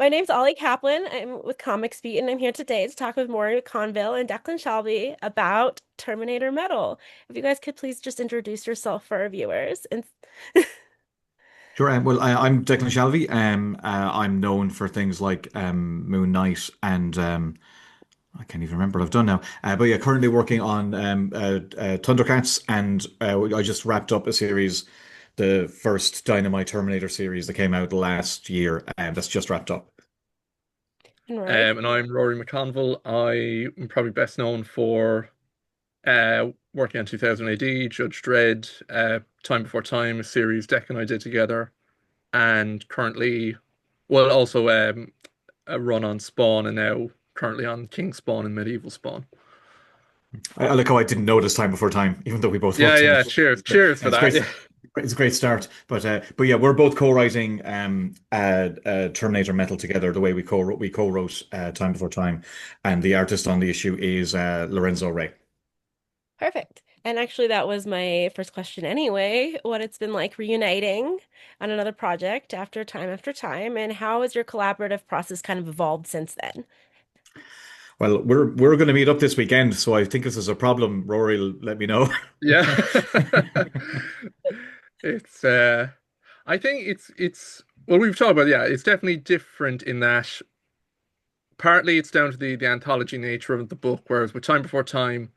My name's Ollie Kaplan. I'm with Comics Beat, and I'm here today to talk with Rory McConville and Declan Shalvey about Terminator Metal. If you guys could please just introduce yourself for our viewers. And Sure. I'm Declan Shalvey. I'm known for things like Moon Knight and I can't even remember what I've done now. But yeah, currently working on Thundercats, and I just wrapped up a series, the first Dynamite Terminator series that came out last year, and that's just wrapped up. Rory. And I'm Rory McConville. I am probably best known for working on 2000 AD, Judge Dredd, Time Before Time, a series Deck and I did together, and currently, well, also a run on Spawn, and now currently on King Spawn and Medieval Spawn. I like how I didn't know this time before time, even though we both Yeah, worked on yeah. it. Cheers, It's great. cheers for It's that. great. Yeah, It's a great start, but yeah, we're both co-writing Terminator Metal together. The way we co-wrote Time Before Time, and the artist on the issue is Lorenzo Ray. Perfect. And actually, that was my first question anyway, what it's been like reuniting on another project after time, and how has your collaborative process kind of evolved since then? Well, we're going to meet up this weekend, so I think if there's a problem, Rory will let me know. yeah. It's I think it's well, we've talked about, yeah, it's definitely different in that partly it's down to the anthology nature of the book, whereas with Time Before Time,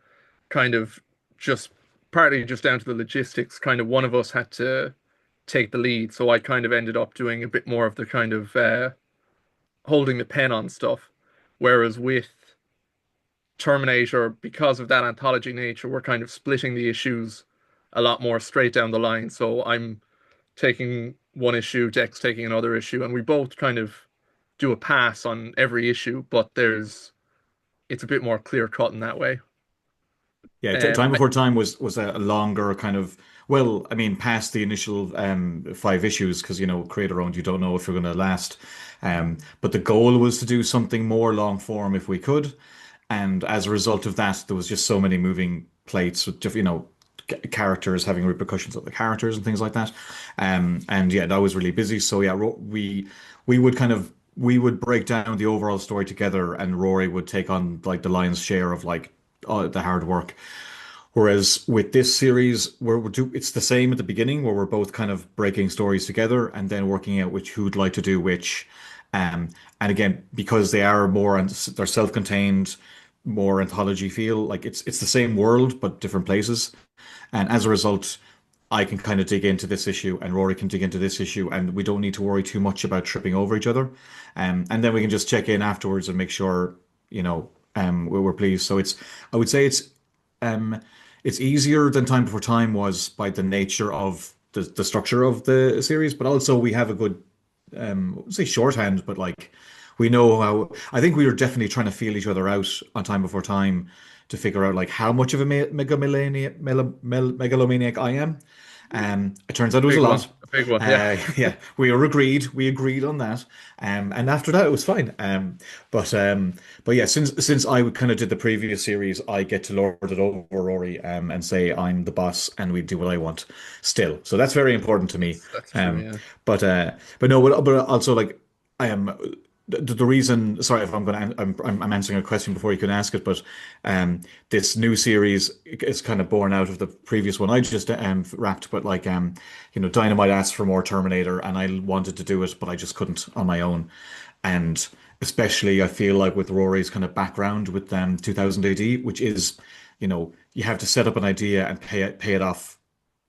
kind of just partly just down to the logistics, kind of one of us had to take the lead. So I kind of ended up doing a bit more of the kind of holding the pen on stuff. Whereas with Terminator, because of that anthology nature, we're kind of splitting the issues a lot more straight down the line. So I'm taking one issue, Dex taking another issue, and we both kind of do a pass on every issue, but it's a bit more clear cut in that way. Yeah, T Um, Time I- Before Time was a longer kind of, well, I mean, past the initial five issues, because creator owned, you don't know if you're going to last. But the goal was to do something more long form if we could, and as a result of that, there was just so many moving plates with different, characters having repercussions of the characters and things like that. And yeah, that was really busy. So yeah, we would kind of we would break down the overall story together, and Rory would take on like the lion's share of like all the hard work. Whereas with this series, it's the same at the beginning, where we're both kind of breaking stories together and then working out which who'd like to do which. And again, because they are they're self-contained, more anthology feel. Like it's the same world but different places. And as a result, I can kind of dig into this issue, and Rory can dig into this issue, and we don't need to worry too much about tripping over each other. And then we can just check in afterwards and make sure, we're pleased. So I would say um, it's easier than Time Before Time was by the nature of the structure of the series, but also we have a good, I would say shorthand, but like we know how. I think we were definitely trying to feel each other out on Time Before Time to figure out like how much of a megalomaniac I am. It turns out it was a Big lot. one, a big one. Yeah. Yeah, we agreed on that. And after that, it was fine. But but yeah, since I kind of did the previous series, I get to lord it over Rory, and say I'm the boss, and we do what I want still. So that's very important to me. That's true, Um, yeah. but no, but also like I am. The reason, sorry if I'm going to, I'm answering a question before you can ask it, but this new series is kind of born out of the previous one I just wrapped. But like, Dynamite asked for more Terminator, and I wanted to do it, but I just couldn't on my own. And especially, I feel like with Rory's kind of background with 2000 AD, which is, you have to set up an idea and pay it off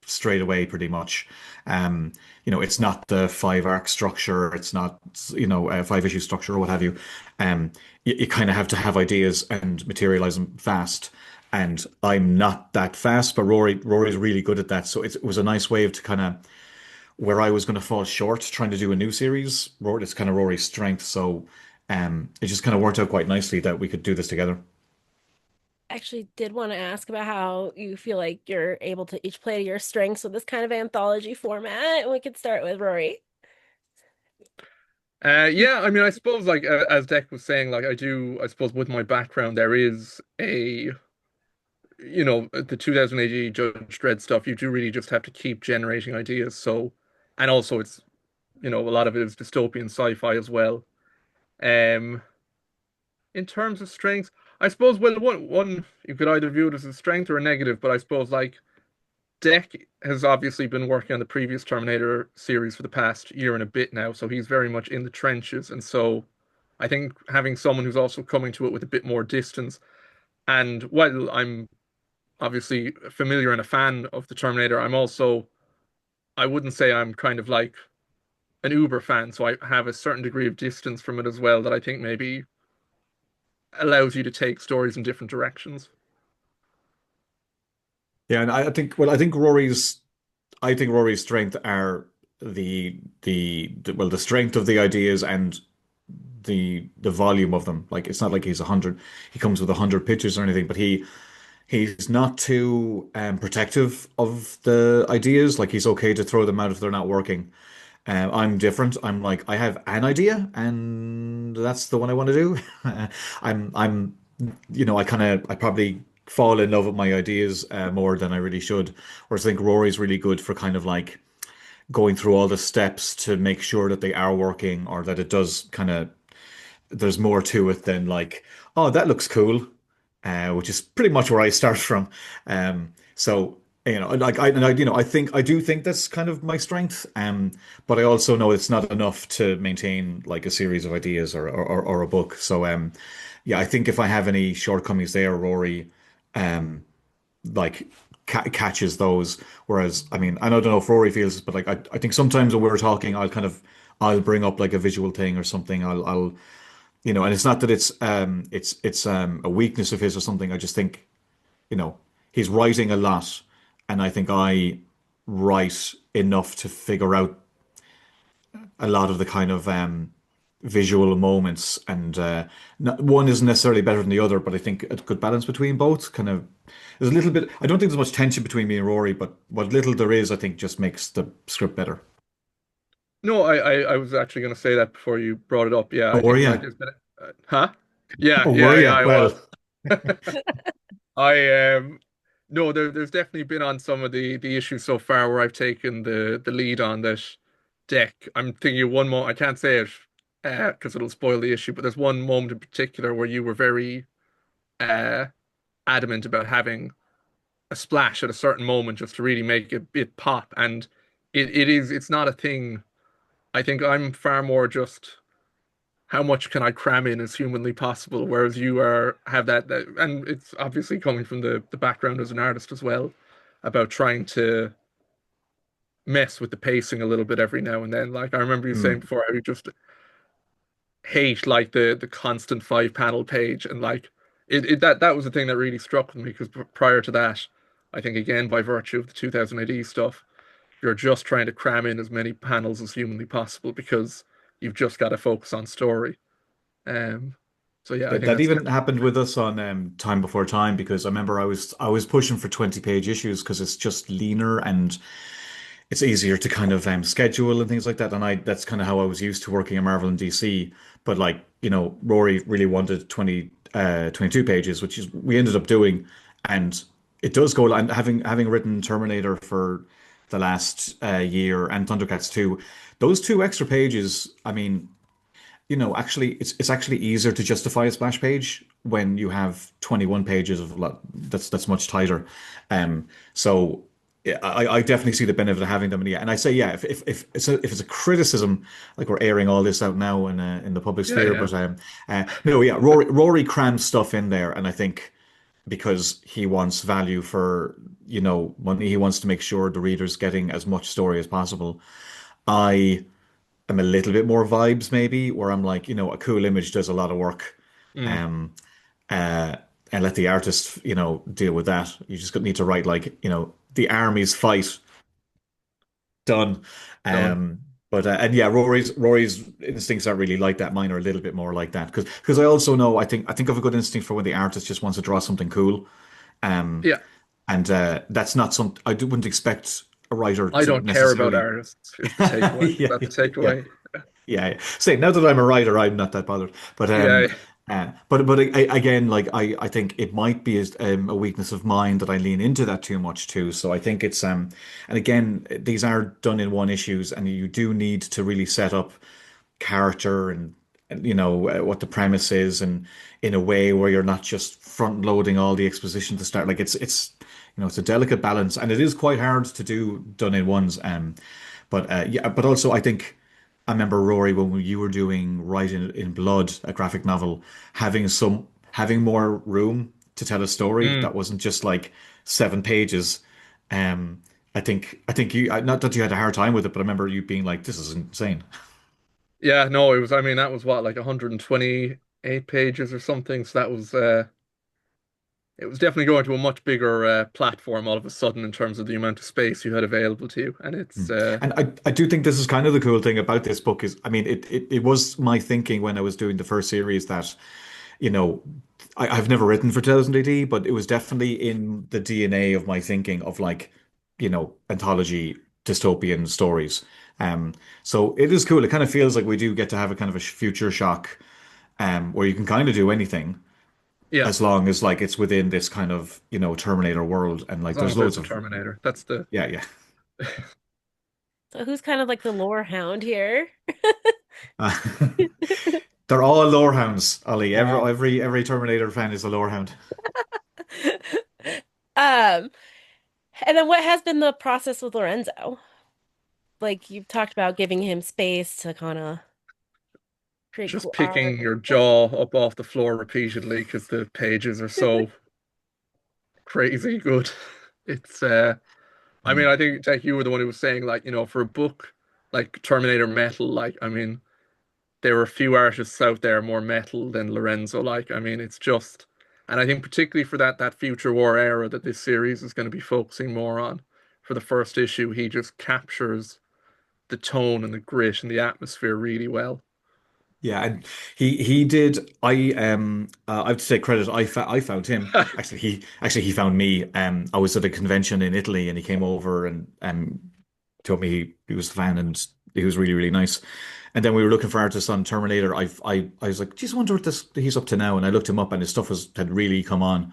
straight away, pretty much. Um, it's not the five arc structure, it's not, a five issue structure or what have you. You kind of have to have ideas and materialize them fast. And I'm not that fast, but Rory's really good at that. So it was a nice way of to kind of where I was going to fall short trying to do a new series. It's kind of Rory's strength. So it just kind of worked out quite nicely that we could do this together. Actually did want to ask about how you feel like you're able to each play to your strengths with this kind of anthology format. And we could start with Rory. Yeah, I mean, I suppose like as Deck was saying, like I suppose with my background, there is the 2000 AD Judge Dredd stuff. You do really just have to keep generating ideas. So, and also it's, a lot of it is dystopian sci-fi as well. Um, in terms of strengths, I suppose well one you could either view it as a strength or a negative, but I suppose like Deck has obviously been working on the previous Terminator series for the past year and a bit now, so he's very much in the trenches, and so I think having someone who's also coming to it with a bit more distance, and while I'm obviously familiar and a fan of the Terminator, I wouldn't say I'm kind of like an uber fan, so I have a certain degree of distance from it as well that I think maybe allows you to take stories in different directions. Yeah, and I think well, I think Rory's strength are the strength of the ideas and the volume of them. Like it's not like he comes with 100 pitches or anything, but he's not too protective of the ideas. Like he's okay to throw them out if they're not working. I'm different. I'm like I have an idea and that's the one I want to do. I'm I probably fall in love with my ideas more than I really should. Whereas I think Rory's really good for kind of like going through all the steps to make sure that they are working or that it does kind of there's more to it than like, oh, that looks cool, which is pretty much where I start from. So like I think I do think that's kind of my strength. But I also know it's not enough to maintain like a series of ideas or a book. So yeah, I think if I have any shortcomings there, Rory, um, like catches those. Whereas, I mean, I don't know if Rory feels this, but like I think sometimes when we're talking, I'll bring up like a visual thing or something. I'll and it's not that it's a weakness of his or something. I just think, he's writing a lot, and I think I write enough to figure out a lot of the kind of visual moments, and one isn't necessarily better than the other, but I think a good balance between both. Kind of, there's a little bit. I don't think there's much tension between me and Rory, but what little there is, I think, just makes the script better. No, I was actually going to say that before you brought it up. Yeah, Oh, I were think like you? there's been huh? Yeah, Oh, were yeah, yeah, you? I Well, was. I no, there's definitely been on some of the issues so far where I've taken the lead on that deck. I'm thinking of one more. I can't say it because it'll spoil the issue, but there's one moment in particular where you were very uh adamant about having a splash at a certain moment just to really make it pop, and it's not a thing. I think I'm far more just how much can I cram in as humanly possible, whereas you are have that and it's obviously coming from the background as an artist as well, about trying to mess with the pacing a little bit every now and then. Like I remember you saying hmm. before how you just hate like the constant 5 panel page, and like that was the thing that really struck with me because prior to that, I think again by virtue of the 2000 AD stuff, you're just trying to cram in as many panels as humanly possible because you've just got to focus on story. Um, so yeah, I That think that that's even happened with us on Time Before Time because I remember I was pushing for 20-page issues because it's just leaner and it's easier to kind of schedule and things like that. And that's kind of how I was used to working in Marvel and DC. But like, Rory really wanted 22 pages, which is we ended up doing. And it does go, and having written Terminator for the last year and Thundercats 2, those two extra pages, I mean, actually, it's actually easier to justify a splash page when you have 21 pages of that's much tighter. So yeah, I definitely see the benefit of having them. And yeah, and I say yeah, if it's a criticism, like we're airing all this out now in the public yeah, sphere, yeah. but no, yeah, Rory crams stuff in there, and I think because he wants value for money, he wants to make sure the reader's getting as much story as possible. I am a little bit more vibes maybe, where I'm like, a cool image does a lot of work. Mm, Um, uh, and let the artist, deal with that. You just need to write like, the armies fight done. done. Um, but and yeah, Rory's instincts aren't really like that. Mine are a little bit more like that because I also know I think of a good instinct for when the artist just wants to draw something cool. Um, Yeah, and that's not some wouldn't expect a writer I to don't care about necessarily. artists. Is the takeaway? Is Yeah, that the yeah, yeah. takeaway? Yeah. Say now that I'm a writer, I'm not that bothered. But Yeah, again, like I think it might be a weakness of mine that I lean into that too much too. So I think it's and again, these are done in one issues, and you do need to really set up character and what the premise is, and in a way where you're not just front loading all the exposition to start. Like it's a delicate balance, and it is quite hard to do done in ones. But yeah, but also I think I remember Rory when you were doing Write in Blood, a graphic novel, having more room to tell a story Mm. that wasn't just like 7 pages. Um, I think not that you had a hard time with it, but I remember you being like, "This is insane." Yeah, no, it was, I mean, that was what, like 128 pages or something. So that was, it was definitely going to a much bigger platform all of a sudden in terms of the amount of space you had available to you. And it's, Mm. And I do think this is kind of the cool thing about this book is, I mean, it was my thinking when I was doing the first series that, you know, I've never written for 1000 AD, but it was definitely in the DNA of my thinking of like, anthology dystopian stories. Um, so it is cool. It kind of feels like we do get to have a kind of a future shock, where you can kind of do anything yeah, as long as like it's within this kind of, Terminator world, and as like long there's as there's loads a of, Terminator, that's the, yeah, yeah. So who's kind of like the lore hound here? They're all lorehounds, Ollie. Every uh, every every Terminator fan is a lorehound. Um, and then what has been the process with Lorenzo? Like you've talked about giving him space to kind of create just cool art picking and your stuff. jaw up off the floor repeatedly because the pages are so crazy good. It's, I mean, Mm. I think Jack, you were the one who was saying like, for a book like Terminator Metal, like, I mean, there are a few artists out there more metal than Lorenzo. Like, I mean, it's just, and I think particularly for that future war era that this series is going to be focusing more on. For the first issue, he just captures the tone and the grit and the atmosphere really well. Yeah, and he did. I have to take credit. I found him. Actually he found me. I was at a convention in Italy, and he came over and told me he was a fan, and he was really really nice. And then we were looking for artists on Terminator. I was like, geez, I wonder what this he's up to now. And I looked him up, and his stuff had really come on.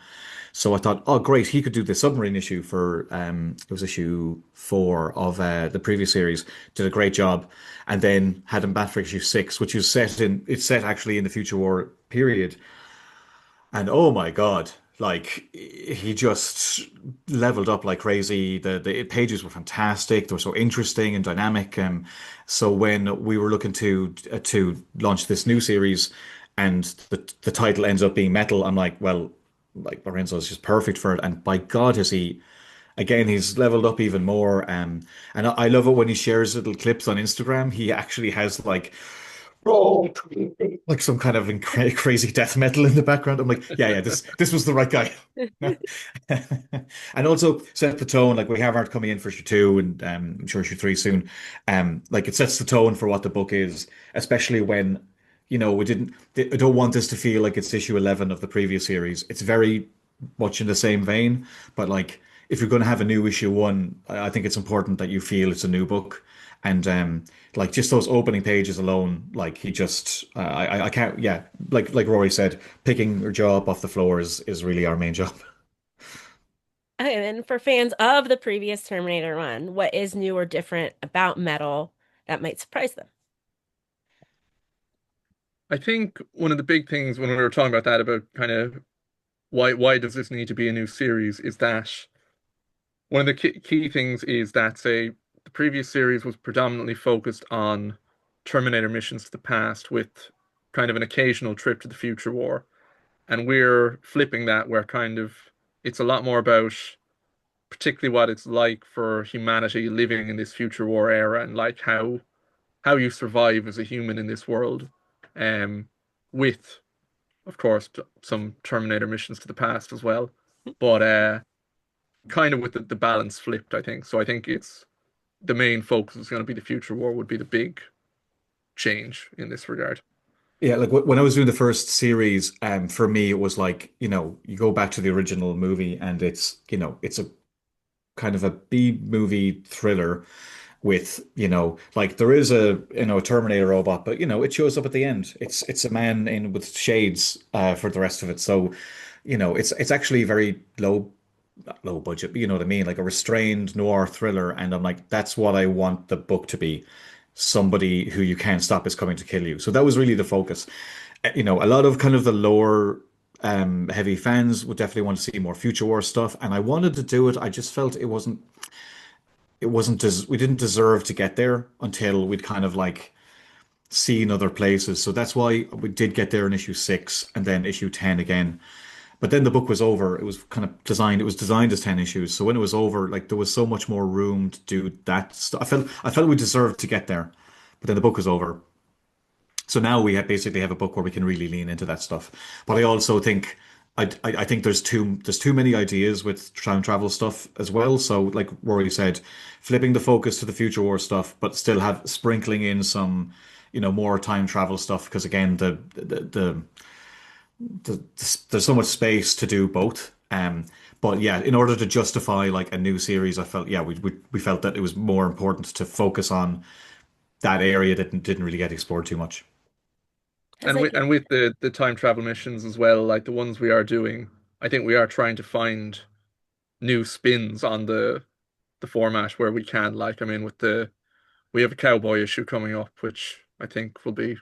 So I thought, oh, great, he could do the submarine issue for it was issue 4 of the previous series. Did a great job, and then had him back for issue 6, which is set actually in the future war period. And oh my God, like he just leveled up like crazy. The pages were fantastic. They were so interesting and dynamic. So when we were looking to launch this new series, and the title ends up being Metal, I'm like, well, like Lorenzo is just perfect for it. And by God, has he? Again, he's leveled up even more. And I love it when he shares little clips on Instagram. He actually has like some kind of crazy death metal in the background. I'm like, yeah, yeah, this was the right guy. And also set the tone. Like we have art coming in for issue 2, and I'm sure issue 3 soon. Like it sets the tone for what the book is, especially when we didn't. I don't want this to feel like it's issue 11 of the previous series. It's very much in the same vein, but like if you're going to have a new issue 1, I think it's important that you feel it's a new book. And like just those opening pages alone, like he just I can't, yeah, like Rory said, picking your jaw up off the floor is really our main job. Okay, and then for fans of the previous Terminator one, what is new or different about metal that might surprise them? I think one of the big things when we were talking about that, about kind of why does this need to be a new series, is that one of the key things is that, say, the previous series was predominantly focused on Terminator missions to the past with kind of an occasional trip to the future war. And we're flipping that, where kind of it's a lot more about particularly what it's like for humanity living in this future war era, and like how you survive as a human in this world. With, of course, some Terminator missions to the past as well. But kind of with the balance flipped, I think. So I think it's the main focus is going to be the future war would be the big change in this regard. Yeah, like when I was doing the first series, for me it was like, you go back to the original movie, and it's a kind of a B movie thriller with, like there is a Terminator robot, but it shows up at the end. It's a man in with shades for the rest of it. So, it's actually very low budget, but you know what I mean, like a restrained noir thriller. And I'm like, that's what I want the book to be. somebody who you can't stop is coming to kill you. So that was really the focus. A lot of kind of the lower heavy fans would definitely want to see more Future War stuff, and I wanted to do it. I just felt we didn't deserve to get there until we'd kind of like seen other places. So that's why we did get there in issue 6 and then issue 10 again. But then the book was over. It was designed as 10 issues. So when it was over, like there was so much more room to do that stuff. I felt we deserved to get there. But then the book was over. So now basically have a book where we can really lean into that stuff. But I also think I think there's too many ideas with time travel stuff as well. So like Rory said, flipping the focus to the future war stuff, but still have sprinkling in some, more time travel stuff because again there's so much space to do both. But yeah, in order to justify like a new series, I felt we felt that it was more important to focus on that area that didn't really get explored too much. Has like And with the time travel missions as well, like the ones we are doing, I think we are trying to find new spins on the format where we can. Like, I mean, with the we have a cowboy issue coming up, which I think will be.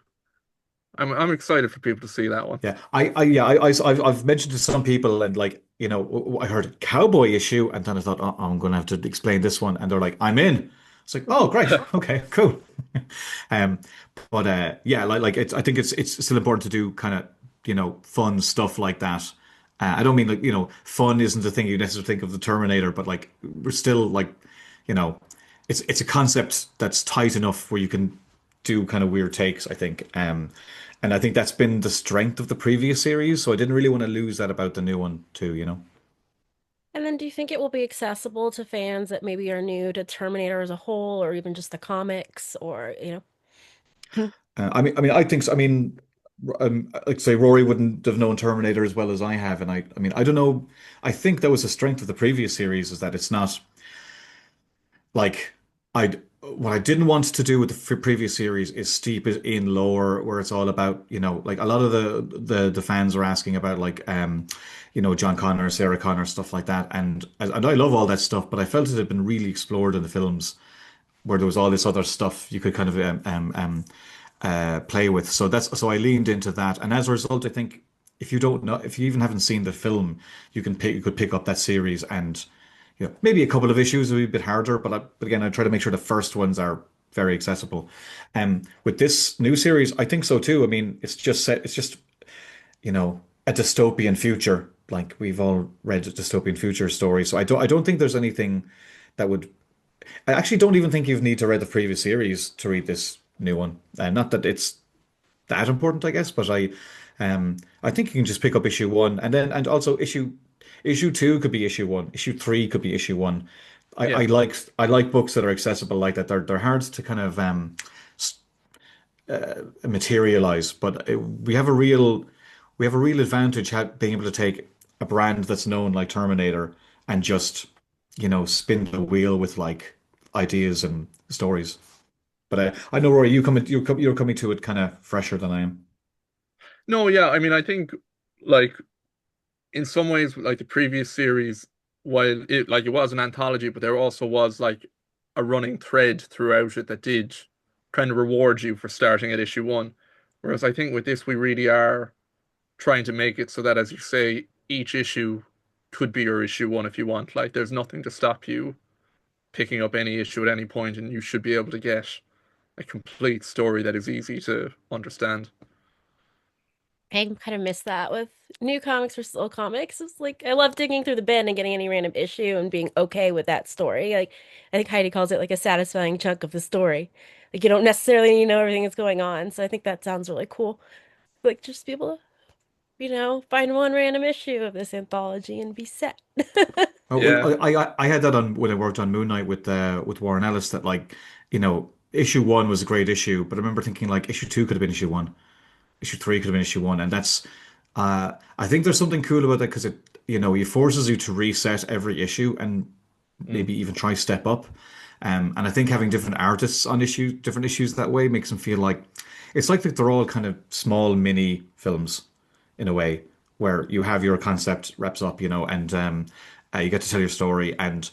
I'm excited for people to see that one. Yeah, I've mentioned to some people and like, I heard a cowboy issue and then I thought, oh, I'm going to have to explain this one. And they're like, I'm in. It's like, oh, great. Okay, cool. Um, but yeah, I think it's still important to do kind of, fun stuff like that. I don't mean like, fun isn't the thing you necessarily think of the Terminator, but like we're still like, you know, it's a concept that's tight enough where you can do kind of weird takes, I think. And I think that's been the strength of the previous series, so I didn't really want to lose that about the new one too. And then do you think it will be accessible to fans that maybe are new to Terminator as a whole, or even just the comics, or, know? I think so. I mean, like say Rory wouldn't have known Terminator as well as I have, and I don't know. I think that was the strength of the previous series is that it's not like I what I didn't want to do with the previous series is steep it in lore where it's all about, like a lot of the fans are asking about like John Connor, Sarah Connor, stuff like that. And I love all that stuff, but I felt it had been really explored in the films where there was all this other stuff you could kind of play with. So I leaned into that. And as a result, I think if you even haven't seen the film, you could pick up that series and maybe a couple of issues will be a bit harder, but again, I try to make sure the first ones are very accessible. With this new series, I think so too. I mean, it's just, a dystopian future. Like we've all read dystopian future stories. So I don't think there's anything that would, I actually don't even think you need to read the previous series to read this new one. Not that it's that important, I guess, but I think you can just pick up issue 1 and also issue 2 could be issue 1, issue 3 could be issue 1. I Yeah. like books that are accessible like that. They're hard to kind of materialize, but we have a real advantage being able to take a brand that's known like Terminator and just spin the wheel with like ideas and stories. But I know Rory, you're coming to it kind of fresher than I am. No, yeah, I mean, I think like in some ways, like the previous series, while it was an anthology, but there also was like a running thread throughout it that did kind of reward you for starting at issue 1. Whereas I think with this, we really are trying to make it so that, as you say, each issue could be your issue 1 if you want. Like, there's nothing to stop you picking up any issue at any point, and you should be able to get a complete story that is easy to understand. I kind of miss that with new comics versus old comics. It's like I love digging through the bin and getting any random issue and being okay with that story. Like I think Heidi calls it like a satisfying chunk of the story. Like you don't necessarily need to know everything that's going on. So I think that sounds really cool. Like just be able to, find one random issue of this anthology and be set. Oh, Yeah, well, I had that on when I worked on Moon Knight with Warren Ellis that like issue 1 was a great issue, but I remember thinking like issue 2 could have been issue 1, issue 3 could have been issue 1, and that's I think there's something cool about that because it forces you to reset every issue and mm, maybe even try step up. And I think having different artists on different issues that way makes them feel like it's like that they're all kind of small mini films in a way where you have your concept wraps up, and you get to tell your story. And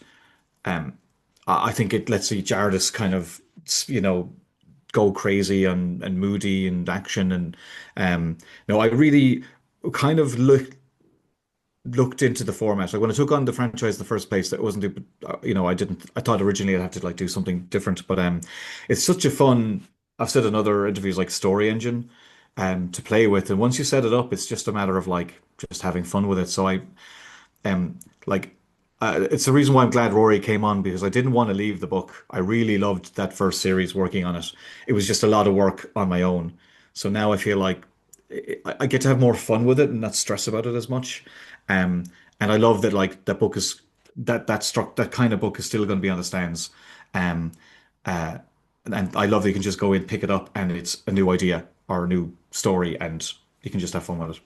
I think it lets each artist kind of, you know, go crazy and moody and action and no, I really kind of looked into the format. Like when I took on the franchise in the first place, that wasn't, I didn't, I thought originally I'd have to like do something different, but it's such a fun, I've said in other interviews, like story engine, to play with. And once you set it up, it's just a matter of like just having fun with it. So like, it's the reason why I'm glad Rory came on because I didn't want to leave the book. I really loved that first series working on it. It was just a lot of work on my own. So now I feel like I get to have more fun with it and not stress about it as much. Um, and I love that like that book is that kind of book is still going to be on the stands. Um, uh, and I love that you can just go in, pick it up, and it's a new idea or a new story, and you can just have fun with it.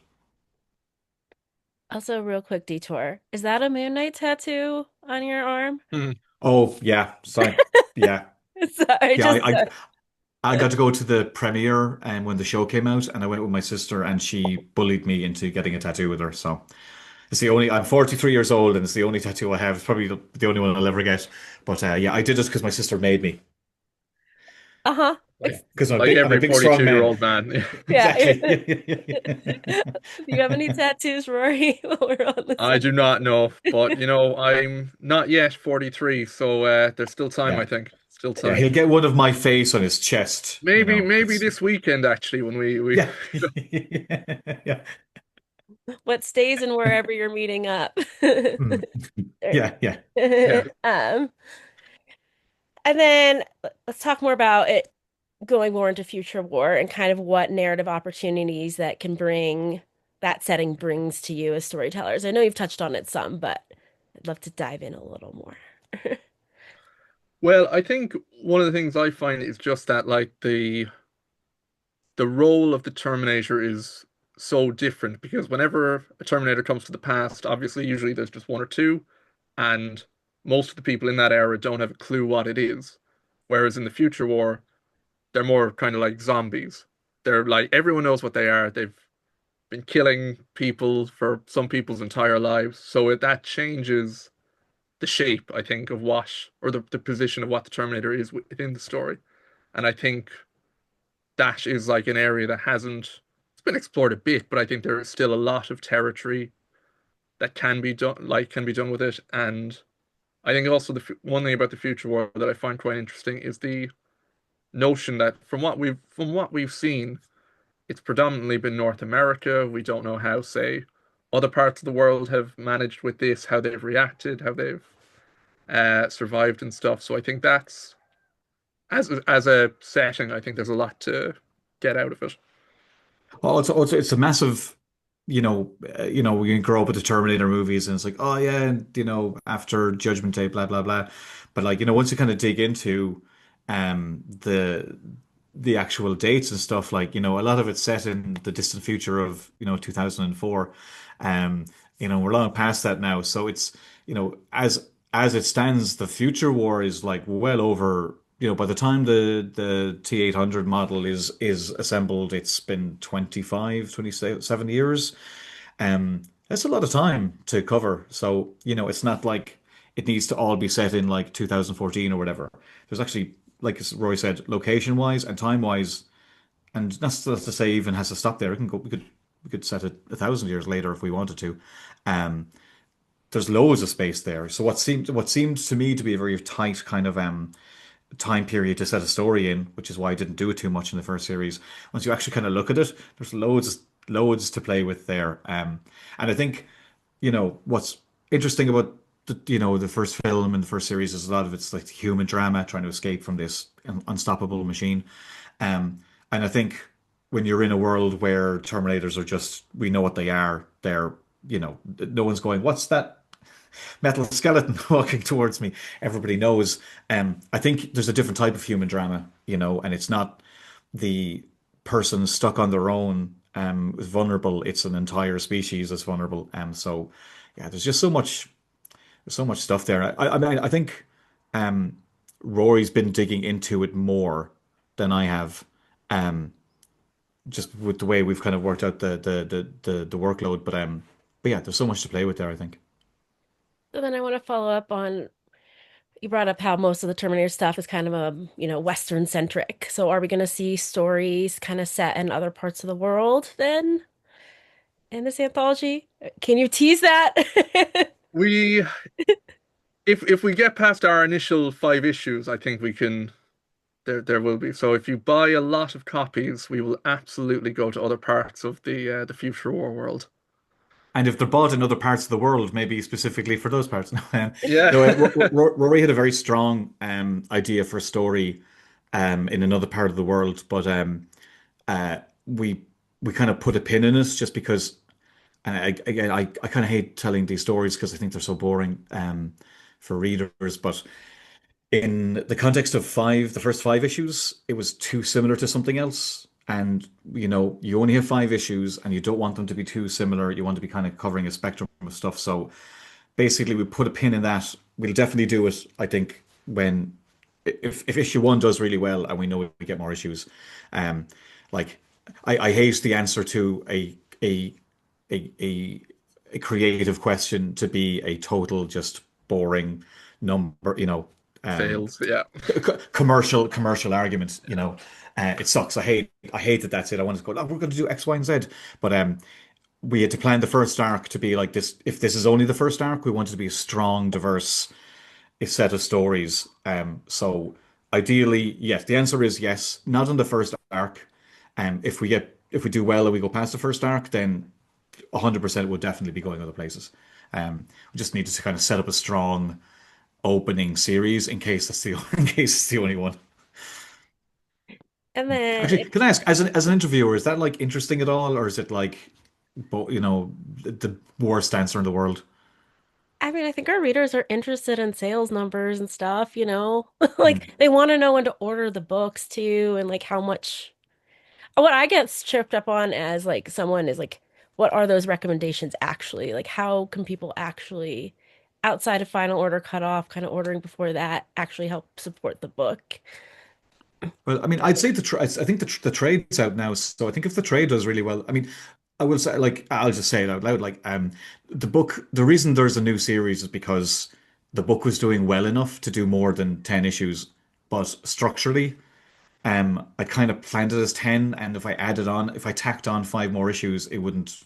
Also, real quick detour. Is that a Moon Knight tattoo on your arm? Hmm. Oh yeah, sorry, yeah, Sorry, yeah. just I got to go to the premiere and when the show came out, and I went with my sister, and she bullied me into getting a tattoo with her. So it's the only. I'm 43 years old, and it's the only tattoo I have. It's probably the only one I'll ever get. But yeah, I did it because my sister made me. uh-huh. Like Because like I'm a every big, strong 42-year man. old man. Yeah. Exactly. Do you have any tattoos, Rory, while we're on the I do subject? not know, but I'm not yet 43, so there's still time, I Yeah, think. Still yeah. time. He'll get one of my face on his chest. Maybe That's this weekend actually when we yeah, yeah, What stays and wherever you're meeting up. mm, yeah, yeah. yeah. Um, and then let's talk more about it going more into future war and kind of what narrative opportunities that can bring that setting brings to you as storytellers. I know you've touched on it some, but I'd love to dive in a little more. Well, I think one of the things I find is just that like the role of the Terminator is so different because whenever a Terminator comes to the past, obviously usually there's just one or two, and most of the people in that era don't have a clue what it is. Whereas in the future war, they're more kind of like zombies. They're like everyone knows what they are. They've been killing people for some people's entire lives. So that changes the shape, I think, of what or the position of what the Terminator is within the story. And I think that is like an area that hasn't it's been explored a bit, but I think there is still a lot of territory that can be done with it. And I think also the one thing about the future war that I find quite interesting is the notion that from what we've seen, it's predominantly been North America. We don't know how, say, other parts of the world have managed with this, how they've reacted, how they've survived and stuff. So I think that's as a setting, I think there's a lot to get out of it. Also, it's a massive, we can grow up with the Terminator movies, and it's like, oh yeah, and after Judgment Day, blah blah blah. But like, once you kind of dig into the actual dates and stuff, like, a lot of it's set in the distant future of 2004. Um, we're long past that now, so it's as it stands, the future war is like well over. By the time the T800 model is assembled, it's been 25, 27 years. That's a lot of time to cover. So, it's not like it needs to all be set in like 2014 or whatever. There's actually, like Roy said, location wise and time wise, and that's to say even has to stop there. It can go, we could set it 1,000 years later if we wanted to. Um, there's loads of space there. So what seems to me to be a very tight kind of time period to set a story in, which is why I didn't do it too much in the first series. Once you actually kind of look at it, there's loads to play with there. And I think, what's interesting about the first film and the first series is a lot of it's like human drama trying to escape from this unstoppable machine. And I think when you're in a world where Terminators are just, we know what they are, no one's going, what's that metal skeleton walking towards me? Everybody knows. I think there's a different type of human drama, and it's not the person stuck on their own is vulnerable. It's an entire species that's vulnerable. So yeah, there's so much stuff there. I mean, I think Rory's been digging into it more than I have. Just with the way we've kind of worked out the workload, but yeah, there's so much to play with there, I think. So then I want to follow up on you brought up how most of the Terminator stuff is kind of Western centric. So are we going to see stories kind of set in other parts of the world then in this anthology? Can you tease that? We if we get past our initial 5 issues, I think we can there will be. So if you buy a lot of copies, we will absolutely go to other parts of the future war world. And if they're bought in other parts of the world, maybe specifically for those parts. Yeah. No, Rory had a very strong idea for a story in another part of the world, but uh, we we kind of put a pin in it just because. And again, I kind of hate telling these stories because I think they're so boring for readers. But in the context of the first 5 issues, it was too similar to something else. And you only have 5 issues, and you don't want them to be too similar. You want to be kind of covering a spectrum of stuff. So basically, we put a pin in that. We'll definitely do it, I think, when if issue one does really well, and we know we get more issues. Um, like I hate the answer to a a a creative question to be a total just boring number, Sales. Yeah. commercial argument. It sucks. I hate that that's it. I wanted to go, oh, we're going to do X, Y, and Z, but we had to plan the first arc to be like this. If this is only the first arc, we wanted to be a strong, diverse set of stories. So ideally, yes, the answer is yes. Not on the first arc. If we do well and we go past the first arc, then 100% would definitely be going other places. We just need to kind of set up a strong opening series in case in case it's the only one. And then Actually, can I ask, as an interviewer, is that like interesting at all, or is it like, the worst answer in the world? I mean, I think our readers are interested in sales numbers and stuff, Hmm. Like they want to know when to order the books too, and like how much. What I get tripped up on as like someone is like, what are those recommendations actually? Like, how can people actually, outside of final order cutoff, kind of ordering before that, actually help support the book? Well, I mean, I'd say I think the trade's out now, so I think if the trade does really well, I mean, I will say, like, I'll just say it out loud, like, the reason there's a new series is because the book was doing well enough to do more than 10 issues, but structurally, I kind of planned it as 10, and if I tacked on 5 more issues, it wouldn't,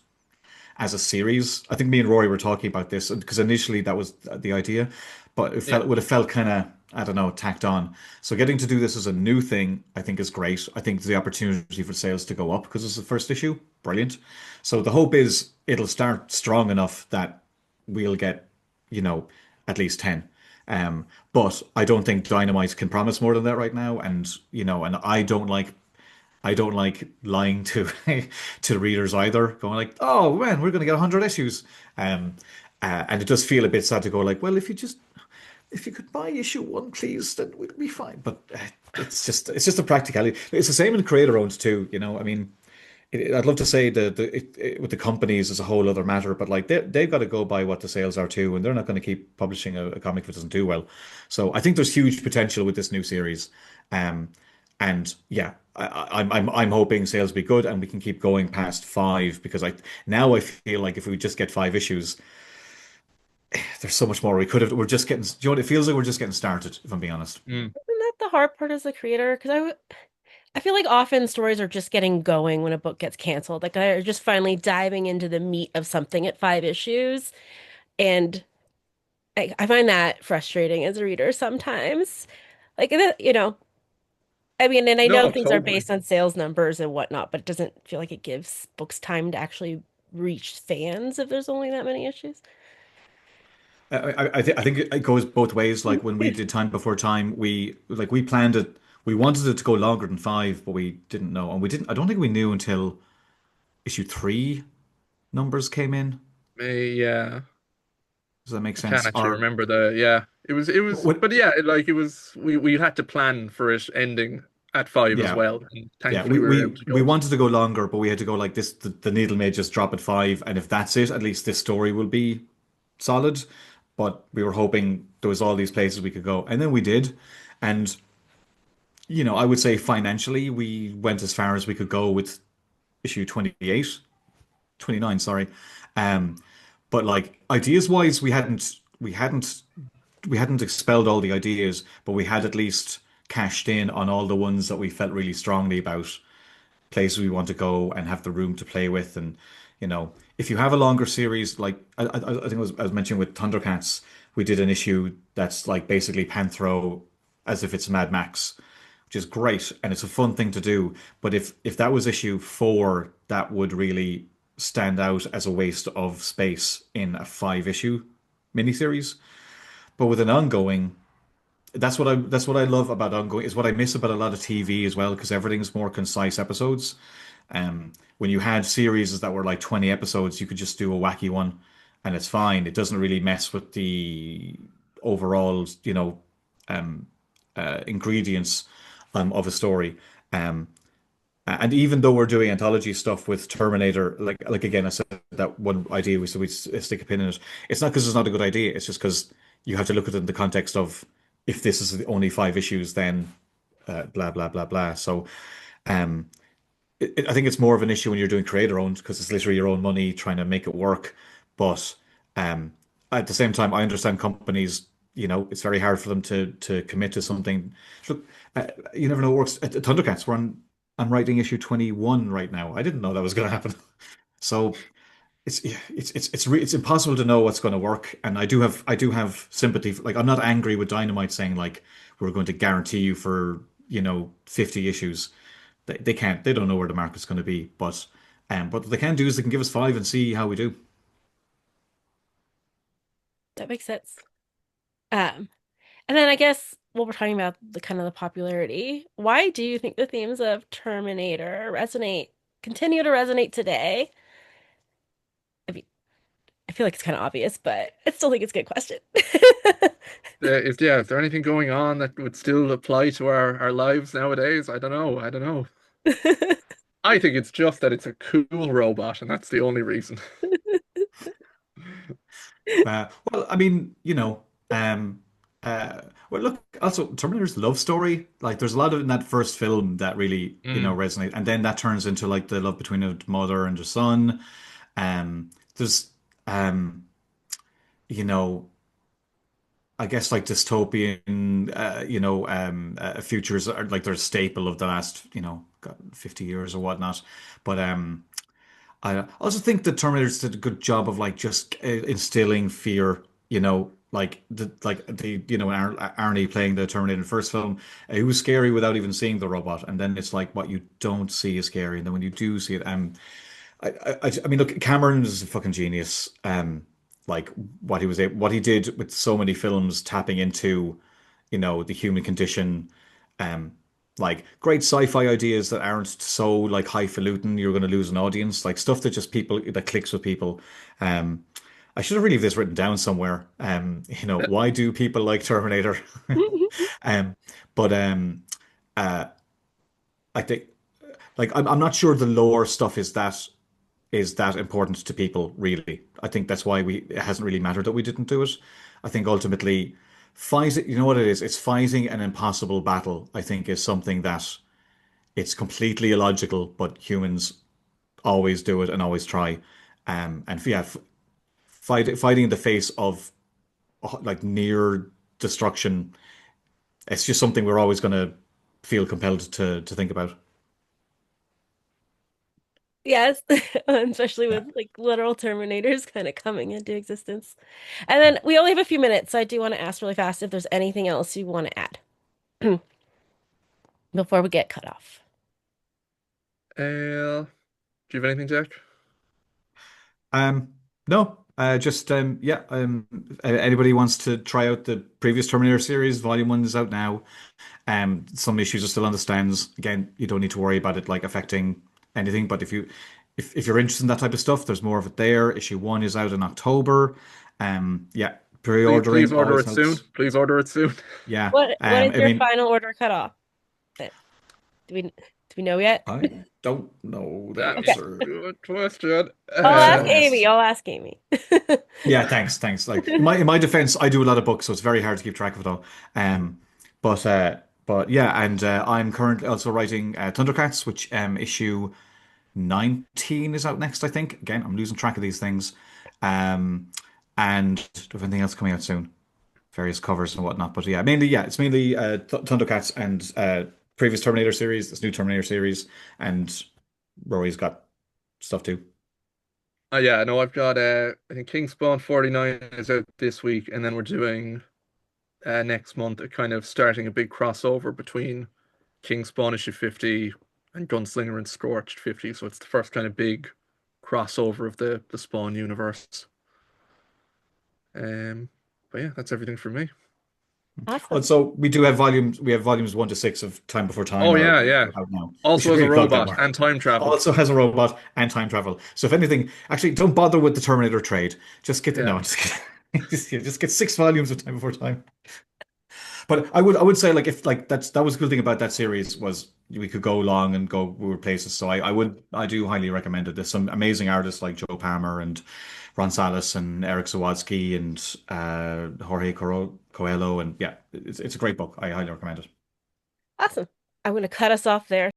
as a series. I think me and Rory were talking about this because initially that was the idea, but Yeah. it would have felt kind of, I don't know, tacked on. So getting to do this as a new thing, I think is great. I think the opportunity for sales to go up because it's the first issue, brilliant. So the hope is it'll start strong enough that we'll get, you know, at least 10. But I don't think Dynamite can promise more than that right now. And I don't like lying to to readers either, going like, "Oh man, we're going to get 100 issues," um, and it does feel a bit sad to go like, "Well, if you could buy issue one, please, then we'd be fine." But it's just a practicality. It's the same in creator owns too. I mean, I'd love to say with the companies is a whole other matter, but like they've got to go by what the sales are too, and they're not going to keep publishing a comic if it doesn't do well. So I think there's huge potential with this new series. Um, and yeah, I'm hoping sales be good and we can keep going past 5 because I feel like if we just get 5 issues, there's so much more we could have. We're just getting, it feels like we're just getting started, if I'm being honest. Mm. Isn't that the hard part as a creator? Because I feel like often stories are just getting going when a book gets canceled. Like they're just finally diving into the meat of something at 5 issues. And I find that frustrating as a reader sometimes. Like, I mean, and I know No, things are totally. based on sales numbers and whatnot, but it doesn't feel like it gives books time to actually reach fans if there's only that many issues. I think it goes both ways. Like when we did Time Before Time, we planned it. We wanted it to go longer than 5, but we didn't know, and we didn't. I don't think we knew until issue 3 numbers came in. Yeah. Does that make I can't sense? actually Or remember yeah. It was, what? but yeah, we had to plan for it ending at 5 as Yeah, well. And yeah. thankfully We we were able we to we go. wanted to go longer, but we had to go like this. The needle may just drop at 5, and if that's it, at least this story will be solid. But we were hoping there was all these places we could go, and then we did. And I would say financially, we went as far as we could go with issue 28, 29, sorry. Um, but like ideas wise, we hadn't we hadn't expelled all the ideas, but we had at least cashed in on all the ones that we felt really strongly about, places we want to go and have the room to play with. And, if you have a longer series, like I think I was mentioning with Thundercats, we did an issue that's like basically Panthro as if it's Mad Max, which is great and it's a fun thing to do. But if that was issue 4, that would really stand out as a waste of space in a 5 issue miniseries. But with an ongoing, that's what I love about ongoing, is what I miss about a lot of TV as well, because everything's more concise episodes. When you had series that were like 20 episodes, you could just do a wacky one and it's fine. It doesn't really mess with the overall, um, ingredients of a story. Um, and even though we're doing anthology stuff with Terminator, like again, I said that one idea we said we'd stick a pin in it. It's not because it's not a good idea. It's just because you have to look at it in the context of, if this is the only 5 issues, then blah blah blah blah. So um, I think it's more of an issue when you're doing creator owned, because it's literally your own money trying to make it work. But um, at the same time, I understand companies. It's very hard for them to commit to something. Look, you never know what works. At Thundercats, I'm writing issue 21 right now. I didn't know that was going to happen. So it's impossible to know what's going to work. And I do have sympathy like, I'm not angry with Dynamite saying like, we're going to guarantee you for 50 issues. They don't know where the market's going to be. But what they can do is they can give us 5 and see how we do. That makes sense. Um, and then I guess while we're talking about the kind of the popularity, why do you think the themes of Terminator continue to resonate today? I mean, I feel like it's kind of obvious, but I still think it's a good question. Is there anything going on that would still apply to our lives nowadays? I don't know. I don't know. I think it's just that it's a cool robot, and that's the only reason. Well, I mean, um, well, look, also Terminator's love story. Like, there's a lot of in that first film that really, Mm. resonate, and then that turns into like the love between a mother and a son. There's, um, you know, I guess like dystopian, futures are like they're a staple of the last, 50 years or whatnot. But I also think the Terminators did a good job of like just instilling fear, Arnie playing the Terminator in the first film. It was scary without even seeing the robot, and then it's like what you don't see is scary, and then when you do see it, I mean, look, Cameron is a fucking genius. Like what he did with so many films, tapping into, the human condition, um, like great sci-fi ideas that aren't so like highfalutin you're going to lose an audience, like stuff that just people that clicks with people. Um, I should have really this written down somewhere. Why do people like Terminator? Um, but I think like I'm not sure the lore stuff is that important to people, really. I think that's why it hasn't really mattered that we didn't do it. I think ultimately, fighting, you know what it is? It's fighting an impossible battle, I think, is something that it's completely illogical, but humans always do it and always try. And yeah, fighting in the face of like near destruction, it's just something we're always going to feel compelled to think about. Yes, especially Yeah. with like literal Terminators kind of coming into existence. And then we only have a few minutes, so I do want to ask really fast if there's anything else you want to add before we get cut off. Do you have anything, Jack? Um, no, just yeah. Anybody wants to try out the previous Terminator series, Volume 1 is out now. Some issues are still on the stands. Again, you don't need to worry about it like affecting anything. But if you're interested in that type of stuff, there's more of it there. Issue 1 is out in October. Yeah, Please pre-ordering order always it soon. helps. Please order it soon. Yeah. What is I your mean, final order cut off? Do we know yet? I don't know the That is Okay. a answer. good question. I'll Should ask have Amy. asked. I'll ask Amy. Yeah, thanks. Like in my defense, I do a lot of books, so it's very hard to keep track of it all. But yeah, and I'm currently also writing Thundercats, which issue 19 is out next, I think. Again, I'm losing track of these things. Um, and do I have anything else coming out soon? various covers and whatnot. But yeah, mainly, yeah, it's mainly Th Thundercats and previous Terminator series, this new Terminator series, and Rory's got stuff too. Yeah, no, I've got I think Kingspawn 49 is out this week, and then we're doing next month a kind of starting a big crossover between Kingspawn issue 50 and Gunslinger and Scorched 50. So it's the first kind of big crossover of the Spawn universe. Um, but yeah, that's everything for me. Oh, Awesome. so we do have volumes. We have volumes 1 to 6 of Time Before Time, Oh or yeah, yeah. out now. We Also should has a really plug them. robot and time travel. Also has a robot and time travel. So if anything, actually, don't bother with the Terminator trade. Just get Yeah. no, just get, just get 6 volumes of Time Before Time. But I would say like if like that was the cool thing about that series was we could go long and go weird places. So I do highly recommend it. There's some amazing artists like Joe Palmer and Ron Salas and Eric Sawatsky and Jorge Coelho, and yeah, it's a great book. I highly recommend it. Awesome. I'm going to cut us off there.